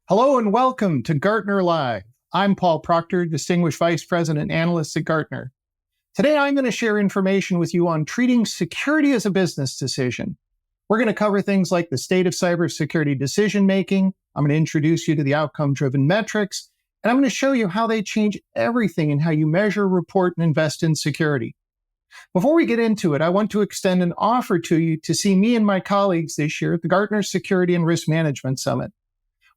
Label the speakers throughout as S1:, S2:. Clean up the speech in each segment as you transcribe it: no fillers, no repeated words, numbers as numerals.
S1: Hello and welcome to Gartner Live. I'm Paul Proctor, Distinguished Vice President Analyst at Gartner. Today, I'm going to share information with you on treating security as a business decision. We're going to cover things like the state of cybersecurity decision-making. I'm going to introduce you to the outcome-driven metrics, and I'm going to show you how they change everything in how you measure, report, and invest in security. Before we get into it, I want to extend an offer to you to see me and my colleagues this year at the Gartner Security and Risk Management Summit.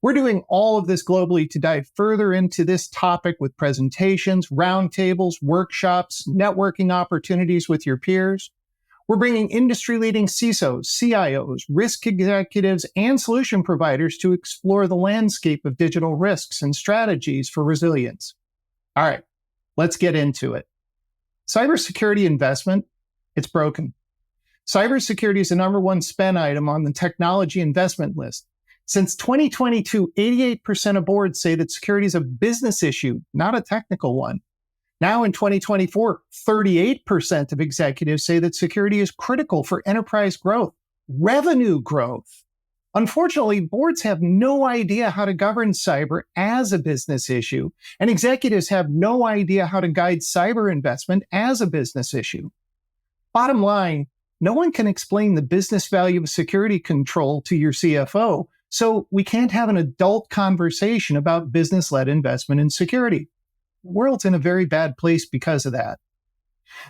S1: We're doing all of this globally to dive further into this topic with presentations, roundtables, workshops, networking opportunities with your peers. We're bringing industry-leading CISOs, CIOs, risk executives, and solution providers to explore the landscape of digital risks and strategies for resilience. All right, let's get into it. Cybersecurity investment, it's broken. Cybersecurity is the number one spend item on the technology investment list. Since 2022, 88% of boards say that security is a business issue, not a technical one. Now in 2024, 38% of executives say that security is critical for enterprise growth, revenue growth. Unfortunately, boards have no idea how to govern cyber as a business issue, and executives have no idea how to guide cyber investment as a business issue. Bottom line, no one can explain the business value of security control to your CFO, so we can't have an adult conversation about business-led investment in security. The world's in a very bad place because of that.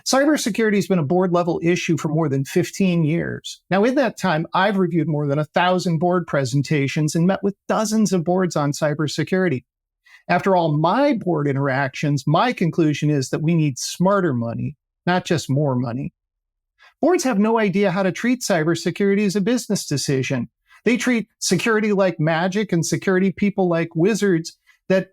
S1: Cybersecurity has been a board-level issue for more than 15 years. Now, in that time, I've reviewed more than 1,000 board presentations and met with dozens of boards on cybersecurity. After all my board interactions, my conclusion is that we need smarter money, not just more money. Boards have no idea how to treat cybersecurity as a business decision. They treat security like magic and security people like wizards that,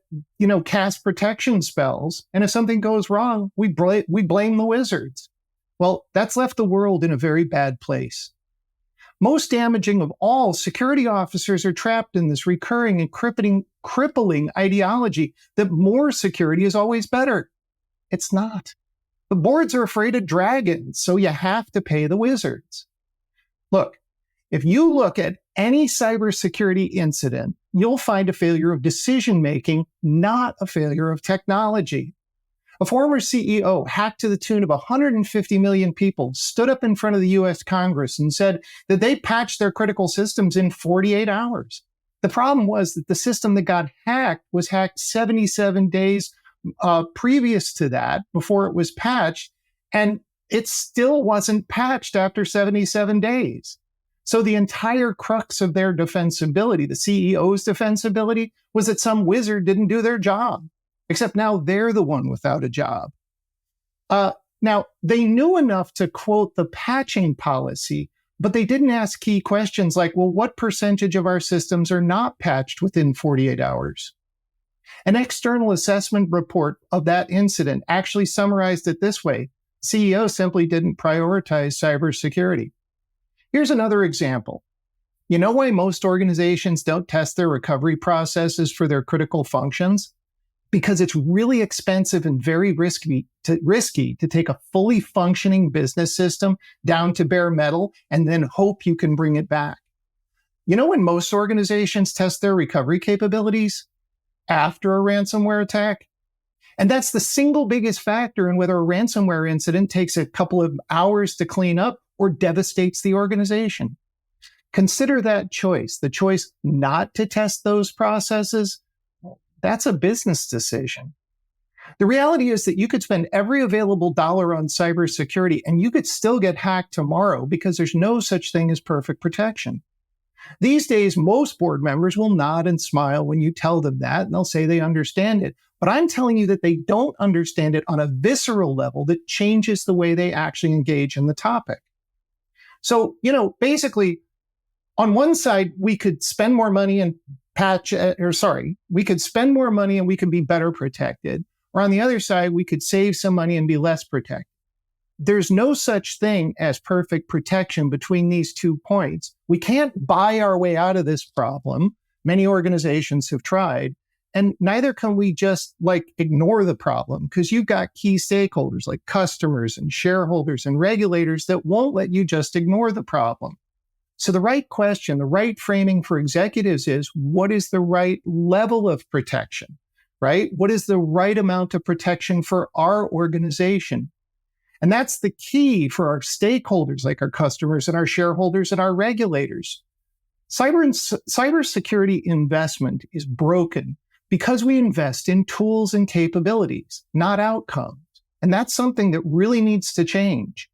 S1: cast protection spells. And if something goes wrong, we blame the wizards. Well, that's left the world in a very bad place. Most damaging of all, security officers are trapped in this recurring and crippling ideology that more security is always better. It's not. The boards are afraid of dragons, so you have to pay the wizards. Look, if you look at any cybersecurity incident, you'll find a failure of decision-making, not a failure of technology. A former CEO hacked to the tune of 150 million people, stood up in front of the US Congress and said that they patched their critical systems in 48 hours. The problem was that the system that got hacked was hacked 77 days previous to that, before it was patched, and it still wasn't patched after 77 days. So the entire crux of their defensibility, the CEO's defensibility, was that some wizard didn't do their job, except now they're the one without a job. Now, they knew enough to quote the patching policy, but they didn't ask key questions like, well, what percentage of our systems are not patched within 48 hours? An external assessment report of that incident actually summarized it this way: CEO simply didn't prioritize cybersecurity. Here's another example. You know why most organizations don't test their recovery processes for their critical functions? Because it's really expensive and very risky to take a fully functioning business system down to bare metal and then hope you can bring it back. You know when most organizations test their recovery capabilities? After a ransomware attack. And that's the single biggest factor in whether a ransomware incident takes a couple of hours to clean up or devastates the organization. Consider that choice, the choice not to test those processes. That's a business decision. The reality is that you could spend every available dollar on cybersecurity and you could still get hacked tomorrow because there's no such thing as perfect protection. These days, most board members will nod and smile when you tell them that, and they'll say they understand it. But I'm telling you that they don't understand it on a visceral level that changes the way they actually engage in the topic. So, basically, on one side, we could spend more money and we could spend more money and we could be better protected. Or on the other side, we could save some money and be less protected. There's no such thing as perfect protection between these 2 points. We can't buy our way out of this problem. Many organizations have tried. And neither can we just ignore the problem, because you've got key stakeholders like customers and shareholders and regulators that won't let you just ignore the problem. So the right question, the right framing for executives is, what is the right level of protection, right? What is the right amount of protection for our organization? And that's the key for our stakeholders, like our customers and our shareholders and our regulators. Cybersecurity investment is broken because we invest in tools and capabilities, not outcomes. And that's something that really needs to change.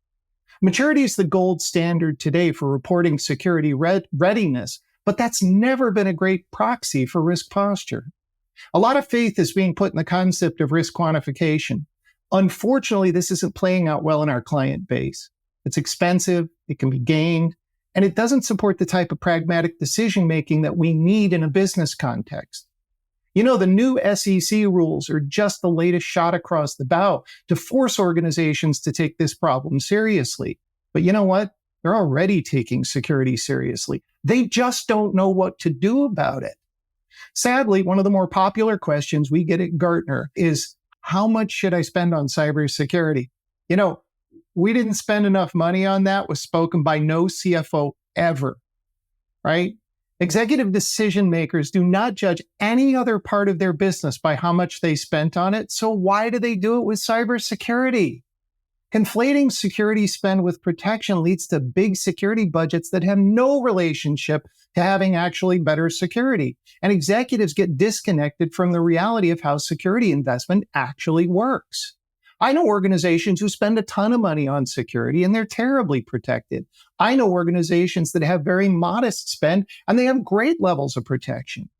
S1: Maturity is the gold standard today for reporting security readiness, but that's never been a great proxy for risk posture. A lot of faith is being put in the concept of risk quantification. Unfortunately, this isn't playing out well in our client base. It's expensive, it can be gained, and it doesn't support the type of pragmatic decision-making that we need in a business context. You know, the new SEC rules are just the latest shot across the bow to force organizations to take this problem seriously. But you know what? They're already taking security seriously. They just don't know what to do about it. Sadly, one of the more popular questions we get at Gartner is, how much should I spend on cybersecurity? You know, we didn't spend enough money on that was spoken by no CFO ever, right? Executive decision makers do not judge any other part of their business by how much they spent on it. So why do they do it with cybersecurity? Conflating security spend with protection leads to big security budgets that have no relationship to having actually better security. And executives get disconnected from the reality of how security investment actually works. I know organizations who spend a ton of money on security and they're terribly protected. I know organizations that have very modest spend and they have great levels of protection.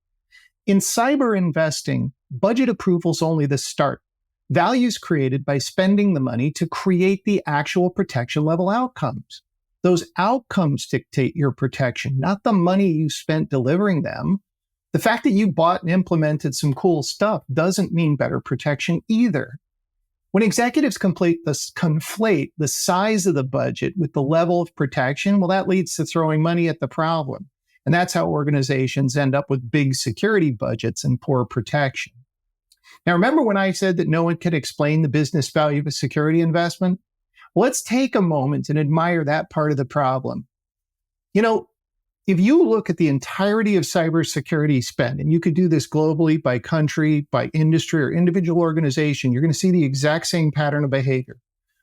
S1: In cyber investing, budget approval is only the start. Value is created by spending the money to create the actual protection level outcomes. Those outcomes dictate your protection, not the money you spent delivering them. The fact that you bought and implemented some cool stuff doesn't mean better protection either. When executives conflate the size of the budget with the level of protection, well, that leads to throwing money at the problem. And that's how organizations end up with big security budgets and poor protection. Now, remember when I said that no one can explain the business value of a security investment? Well, let's take a moment and admire that part of the problem. You know, if you look at the entirety of cybersecurity spend, and you could do this globally by country, by industry, or individual organization, you're going to see the exact same pattern of behavior.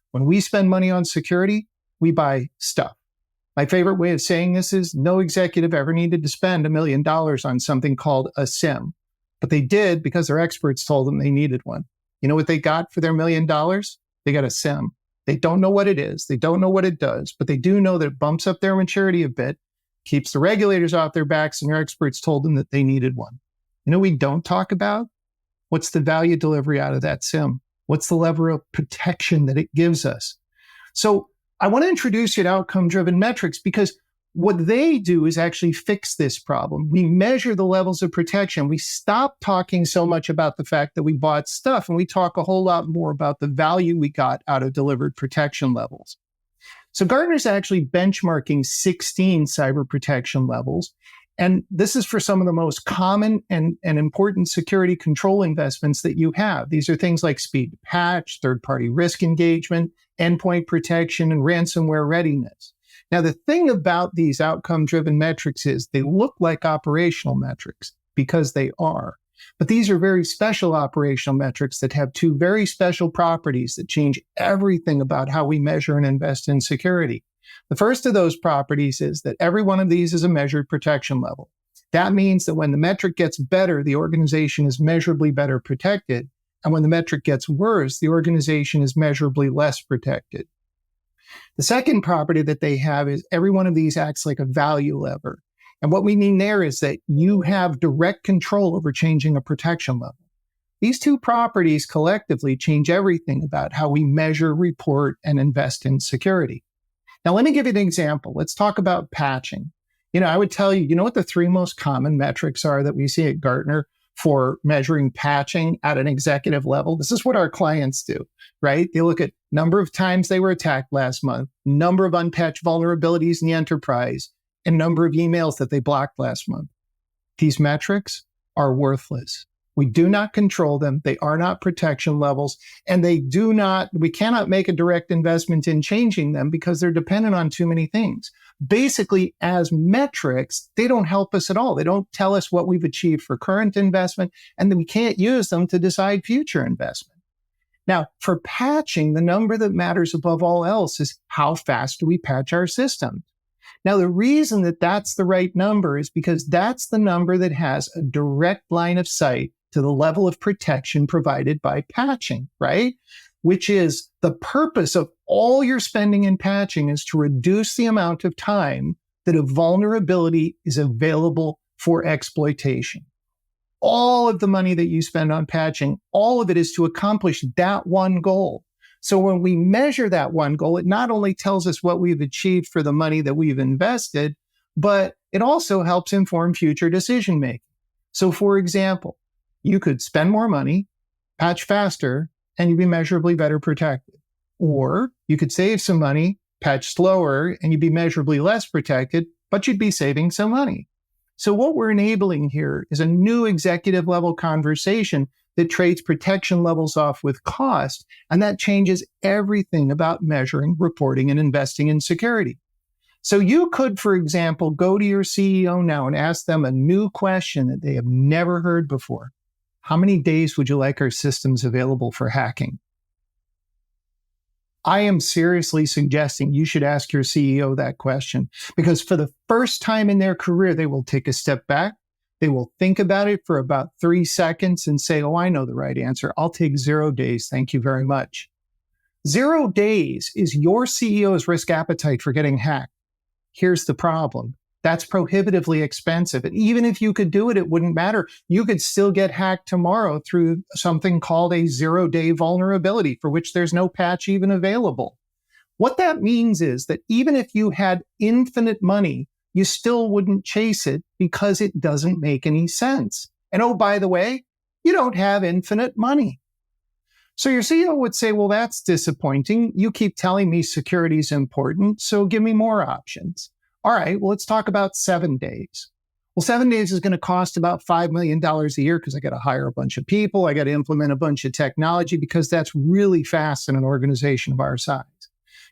S1: When we spend money on security, we buy stuff. My favorite way of saying this is no executive ever needed to spend $1 million on something called a SIM. But they did because their experts told them they needed one. You know what they got for their $1 million? They got a SIM. They don't know what it is. They don't know what it does, but they do know that it bumps up their maturity a bit, keeps the regulators off their backs, and their experts told them that they needed one. You know what we don't talk about? What's the value delivery out of that SIM? What's the level of protection that it gives us? So I want to introduce you to outcome-driven metrics because what they do is actually fix this problem. We measure the levels of protection. We stop talking so much about the fact that we bought stuff, and we talk a whole lot more about the value we got out of delivered protection levels. So Gartner's actually benchmarking 16 cyber protection levels. And this is for some of the most common and important security control investments that you have. These are things like speed to patch, third-party risk engagement, endpoint protection, and ransomware readiness. Now, the thing about these outcome-driven metrics is they look like operational metrics because they are. But these are very special operational metrics that have two very special properties that change everything about how we measure and invest in security. The first of those properties is that every one of these is a measured protection level. That means that when the metric gets better, the organization is measurably better protected. And when the metric gets worse, the organization is measurably less protected. The second property that they have is every one of these acts like a value lever. And what we mean there is that you have direct control over changing a protection level. These two properties collectively change everything about how we measure, report, and invest in security. Now, let me give you an example. Let's talk about patching. I would tell you, what the three most common metrics are that we see at Gartner for measuring patching at an executive level? This is what our clients do, right? They look at number of times they were attacked last month, number of unpatched vulnerabilities in the enterprise, and number of emails that they blocked last month. These metrics are worthless. We do not control them. They are not protection levels, and we cannot make a direct investment in changing them because they're dependent on too many things. Basically, as metrics, they don't help us at all. They don't tell us what we've achieved for current investment, and then we can't use them to decide future investment. Now, for patching, the number that matters above all else is how fast do we patch our system? Now, the reason that that's the right number is because that's the number that has a direct line of sight to the level of protection provided by patching, right? Which is the purpose of all your spending in patching is to reduce the amount of time that a vulnerability is available for exploitation. All of the money that you spend on patching, all of it is to accomplish that one goal. So when we measure that one goal, it not only tells us what we've achieved for the money that we've invested, but it also helps inform future decision making. So for example, you could spend more money, patch faster, and you'd be measurably better protected. Or you could save some money, patch slower, and you'd be measurably less protected, but you'd be saving some money. So what we're enabling here is a new executive level conversation that trades protection levels off with cost, and that changes everything about measuring, reporting, and investing in security. So you could, for example, go to your CEO now and ask them a new question that they have never heard before. How many days would you like our systems available for hacking? I am seriously suggesting you should ask your CEO that question, because for the first time in their career, they will take a step back. They will think about it for about 3 seconds and say, oh, I know the right answer. I'll take 0 days. Thank you very much. 0 days is your CEO's risk appetite for getting hacked. Here's the problem. That's prohibitively expensive. And even if you could do it, it wouldn't matter. You could still get hacked tomorrow through something called a 0-day vulnerability for which there's no patch even available. What that means is that even if you had infinite money, you still wouldn't chase it because it doesn't make any sense. And oh, by the way, you don't have infinite money. So your CEO would say, well, that's disappointing. You keep telling me security is important, so give me more options. All right, well, let's talk about 7 days. Well, 7 days is going to cost about $5 million a year because I got to hire a bunch of people. I got to implement a bunch of technology because that's really fast in an organization of our size.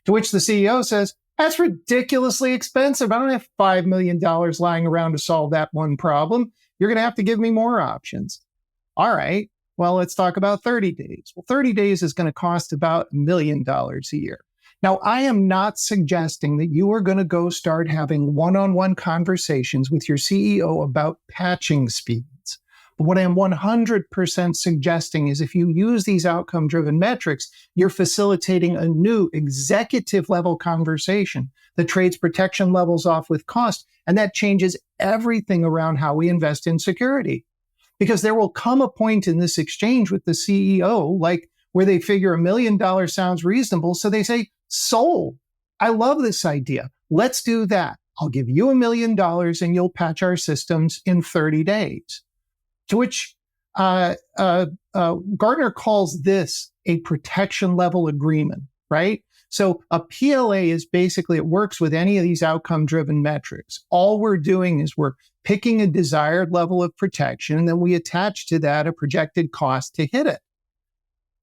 S1: To which the CEO says, that's ridiculously expensive. I don't have $5 million lying around to solve that one problem. You're going to have to give me more options. All right, well, let's talk about 30 days. Well, 30 days is going to cost about $1 million a year. Now, I am not suggesting that you are going to go start having one-on-one conversations with your CEO about patching speeds. But what I am 100% suggesting is if you use these outcome-driven metrics, you're facilitating a new executive-level conversation that trades protection levels off with cost, and that changes everything around how we invest in security. Because there will come a point in this exchange with the CEO, like where they figure $1 million sounds reasonable, so they say, sold. I love this idea. Let's do that. I'll give you $1 million and you'll patch our systems in 30 days. To which Gartner calls this a protection level agreement, right? So a PLA is basically, it works with any of these outcome-driven metrics. All we're doing is we're picking a desired level of protection, and then we attach to that a projected cost to hit it.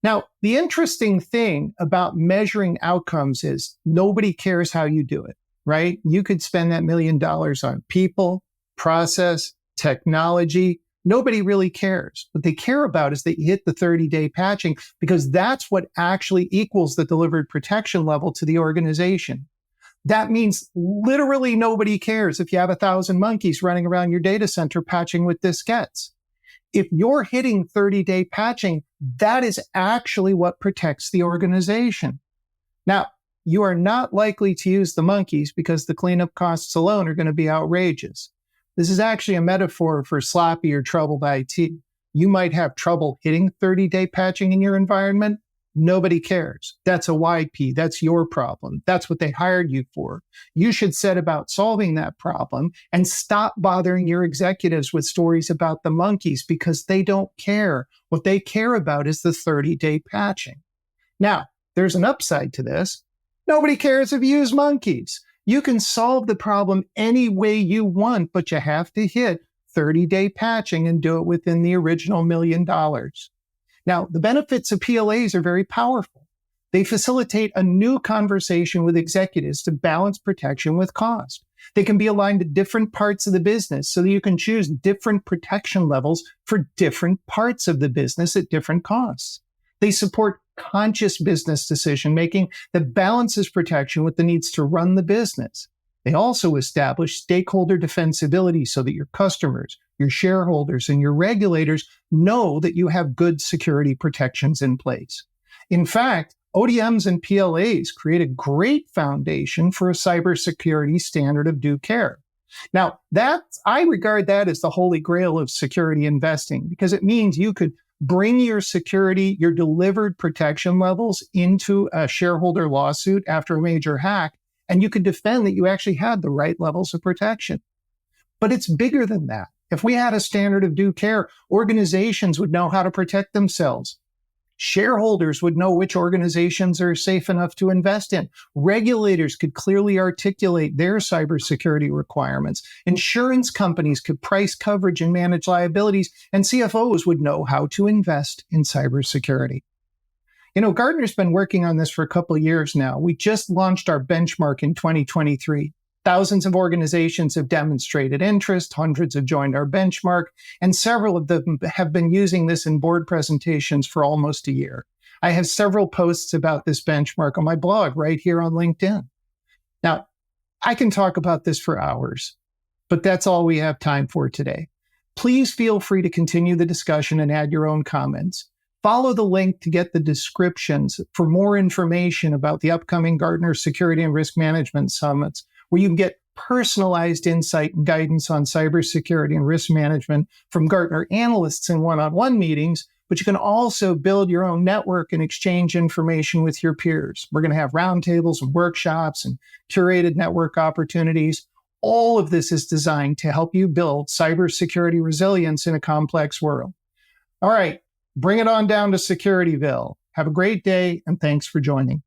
S1: Now, the interesting thing about measuring outcomes is nobody cares how you do it, right? You could spend that $1 million on people, process, technology. Nobody really cares. What they care about is that you hit the 30-day patching because that's what actually equals the delivered protection level to the organization. That means literally nobody cares if you have 1,000 monkeys running around your data center patching with diskettes. If you're hitting 30-day patching, that is actually what protects the organization. Now, you are not likely to use the monkeys because the cleanup costs alone are going to be outrageous. This is actually a metaphor for sloppy or troubled IT. You might have trouble hitting 30-day patching in your environment. Nobody cares. That's a YP. That's your problem. That's what they hired you for. You should set about solving that problem and stop bothering your executives with stories about the monkeys because they don't care. What they care about is the 30-day patching. Now, there's an upside to this. Nobody cares if you use monkeys. You can solve the problem any way you want, but you have to hit 30-day patching and do it within the original $1 million. Now, the benefits of PLAs are very powerful. They facilitate a new conversation with executives to balance protection with cost. They can be aligned to different parts of the business so that you can choose different protection levels for different parts of the business at different costs. They support conscious business decision making that balances protection with the needs to run the business. They also establish stakeholder defensibility so that your customers, your shareholders, and your regulators know that you have good security protections in place. In fact, ODMs and PLAs create a great foundation for a cybersecurity standard of due care. Now, I regard that as the holy grail of security investing because it means you could bring your security, your delivered protection levels into a shareholder lawsuit after a major hack, and you could defend that you actually had the right levels of protection. But it's bigger than that. If we had a standard of due care, organizations would know how to protect themselves. Shareholders would know which organizations are safe enough to invest in. Regulators could clearly articulate their cybersecurity requirements. Insurance companies could price coverage and manage liabilities, and CFOs would know how to invest in cybersecurity. Gartner's been working on this for a couple of years now. We just launched our benchmark in 2023. Thousands of organizations have demonstrated interest, hundreds have joined our benchmark, and several of them have been using this in board presentations for almost a year. I have several posts about this benchmark on my blog right here on LinkedIn. Now, I can talk about this for hours, but that's all we have time for today. Please feel free to continue the discussion and add your own comments. Follow the link to get the descriptions for more information about the upcoming Gartner Security and Risk Management Summits, where you can get personalized insight and guidance on cybersecurity and risk management from Gartner analysts in one-on-one meetings, but you can also build your own network and exchange information with your peers. We're going to have roundtables and workshops and curated network opportunities. All of this is designed to help you build cybersecurity resilience in a complex world. All right, bring it on down to Securityville. Have a great day, and thanks for joining.